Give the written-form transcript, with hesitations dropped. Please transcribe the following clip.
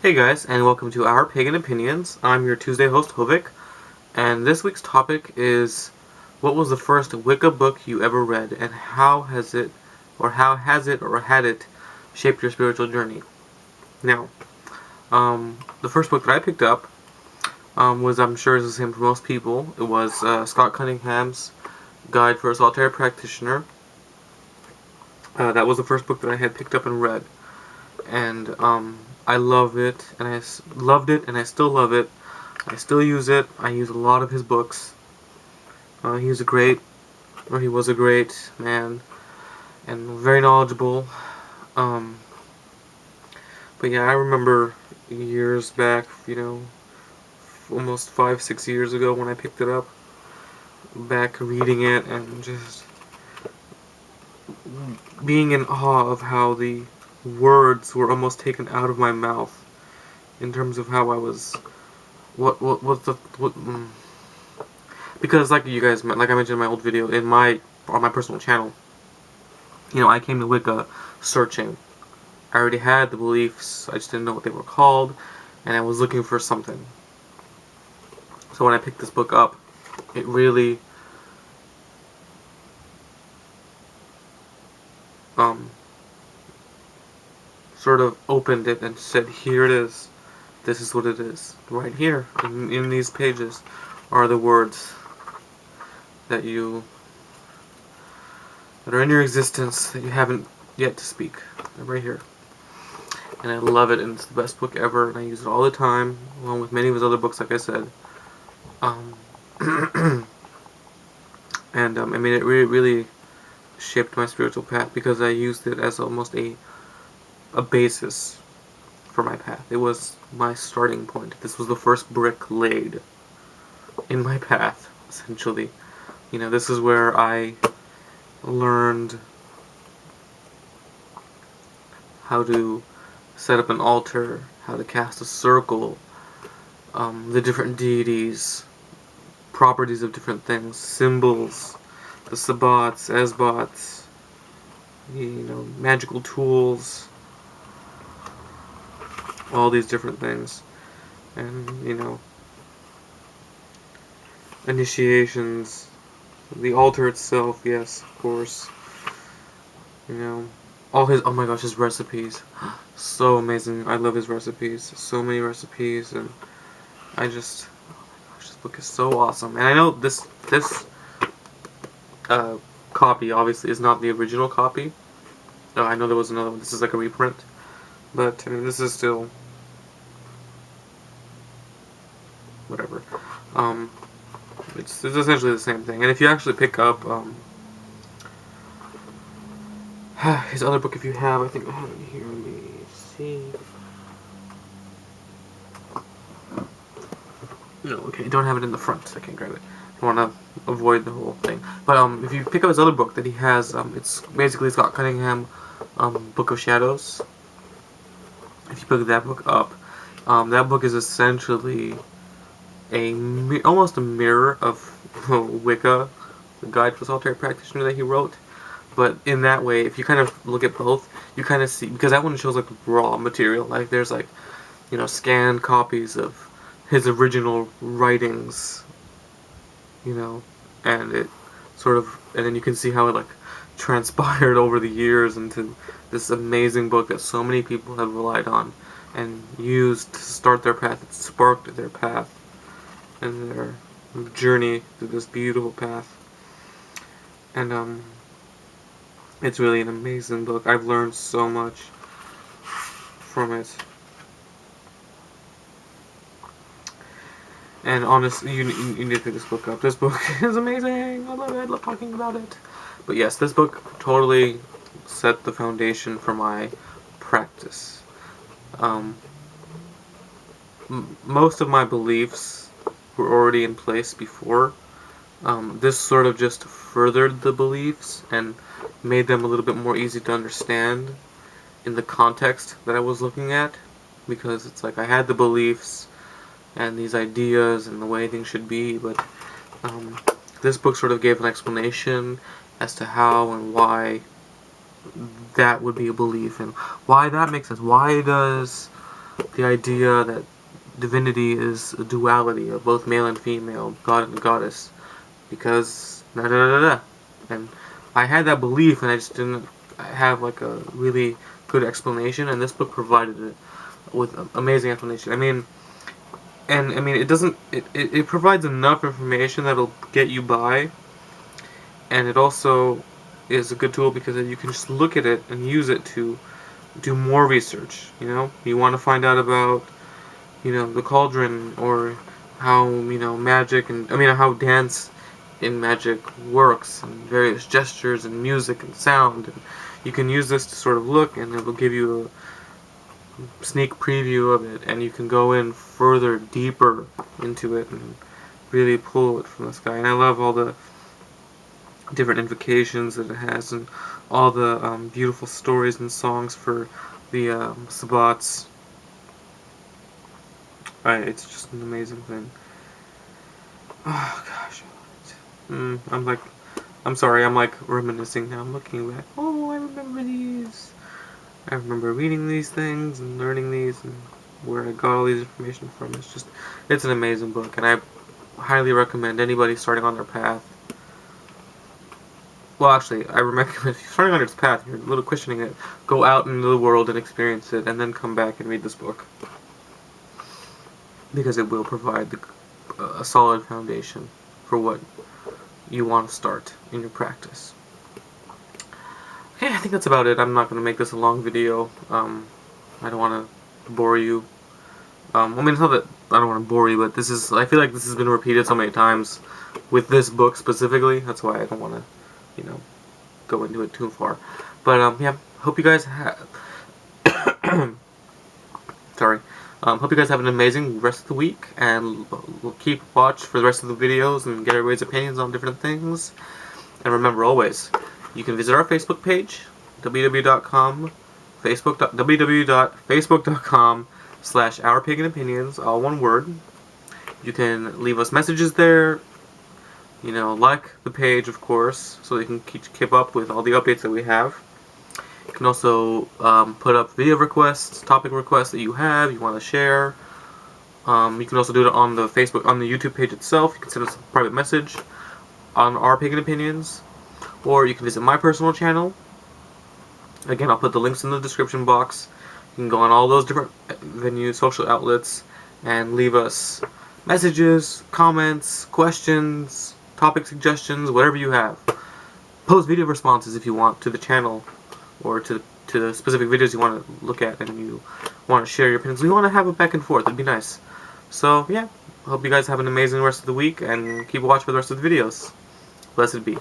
Hey guys, and welcome to our Pagan Opinions. I'm your Tuesday host, Hovik, and this week's topic is what was the first Wicca book you ever read, and how has it or had it shaped your spiritual journey? Now, the first book that I picked up was, I'm sure, is the same for most people. It was Scott Cunningham's Guide for a Solitary Practitioner. That was the first book that I had picked up and read, and I love it, and loved it, and I still love it. I still use it. I use a lot of his books. He was a great man, and very knowledgeable. Um, but yeah, I remember years back, almost 5, 6 years ago when I picked it up, back reading it and just being in awe of how the words were almost taken out of my mouth in terms of how I was, because like like I mentioned in my old video, on my personal channel, I came to Wicca searching. I already had the beliefs, I just didn't know what they were called, and I was looking for something. So when I picked this book up, it really sort of opened it and said, here it is. This is what it is. Right here, in these pages, are the words that are in your existence that you haven't yet to speak. They're right here. And I love it, and it's the best book ever, and I use it all the time, along with many of his other books, like I said. Um, and I mean, it really shaped my spiritual path because I used it as almost a basis for my path. It was my starting point. This was the first brick laid in my path, essentially. This is where I learned how to set up an altar, how to cast a circle, the different deities, properties of different things, symbols, the sabbats, esbats, magical tools, all these different things, and initiations, the altar itself, yes, of course, oh my gosh, his recipes, so amazing. I love his recipes, so many recipes, and I just, this book is so awesome. And I know this uh, copy obviously is not the original copy. I know there was another one. This is like a reprint, but I mean, this is still whatever. It's essentially the same thing. And if you actually pick up his other book, if you have, I think I have it here. Let me see. No, okay, I don't have it in the front, so I can't grab it. I want to avoid the whole thing. But if you pick up his other book that he has, it's basically Scott Cunningham, Book of Shadows. If you pick that book up, that book is essentially almost a mirror of Wicca, the Guide for a Solitary Practitioner that he wrote. But in that way, if you kind of look at both, you kind of see, because that one shows like raw material, like there's like, scanned copies of his original writings, and it and then you can see how it like transpired over the years into this amazing book that so many people have relied on and used to start their path. It sparked their path and their journey through this beautiful path. And it's really an amazing book. I've learned so much from it. And honestly, you need to pick this book up. This book is amazing. I love it. I love talking about it. But yes, this book totally set the foundation for my practice. Most of my beliefs were already in place before. This sort of just furthered the beliefs and made them a little bit more easy to understand in the context that I was looking at, because it's like I had the beliefs and these ideas and the way things should be, but this book sort of gave an explanation as to how and why that would be a belief and why that makes sense. Why does the idea that divinity is a duality of both male and female, god and goddess, because da da da da. And I had that belief, and I just didn't have like a really good explanation, and this book provided it with amazing explanation. It doesn't. It provides enough information that'll get you by, and it also is a good tool because you can just look at it and use it to do more research. You want to find out about the cauldron, or how magic and how dance in magic works, and various gestures and music and sound. And you can use this to sort of look, and it will give you a sneak preview of it, and you can go in further, deeper into it, and really pull it from this guy. And I love all the different invocations that it has, and all the beautiful stories and songs for the Sabbats. It's just an amazing thing. Oh gosh. I'm sorry, I'm like reminiscing now. I'm looking back. Oh, I remember these. I remember reading these things and learning these, and where I got all these information from. It's an amazing book, and I highly recommend anybody starting on their path. Well, actually, I recommend if you're starting on your path, you're a little questioning it, go out into the world and experience it, and then come back and read this book. Because it will provide a solid foundation for what you want to start in your practice. Okay, I think that's about it. I'm not going to make this a long video. I don't want to bore you. It's not that I don't want to bore you, but I feel like this has been repeated so many times with this book specifically. That's why I don't want to, go into it too far. But, yeah, hope you guys have... Sorry. Hope you guys have an amazing rest of the week, and we'll keep watch for the rest of the videos and get everybody's opinions on different things. And remember always, you can visit our Facebook page, www.facebook.com/OurPaganOpinions, all one word. You can leave us messages there, like the page, of course, so you can keep up with all the updates that we have. You can also put up video requests, topic requests that you want to share. You can also do it on the YouTube page itself. You can send us a private message on Our Pagan Opinions, or you can visit my personal channel. Again, I'll put the links in the description box. You can go on all those different venues, social outlets, and leave us messages, comments, questions, topic suggestions, whatever you have. Post video responses if you want to the channel, or to the specific videos you want to look at and you want to share your opinions. We want to have a back and forth. It'd be nice. So, yeah. Hope you guys have an amazing rest of the week, and keep watching for the rest of the videos. Blessed be.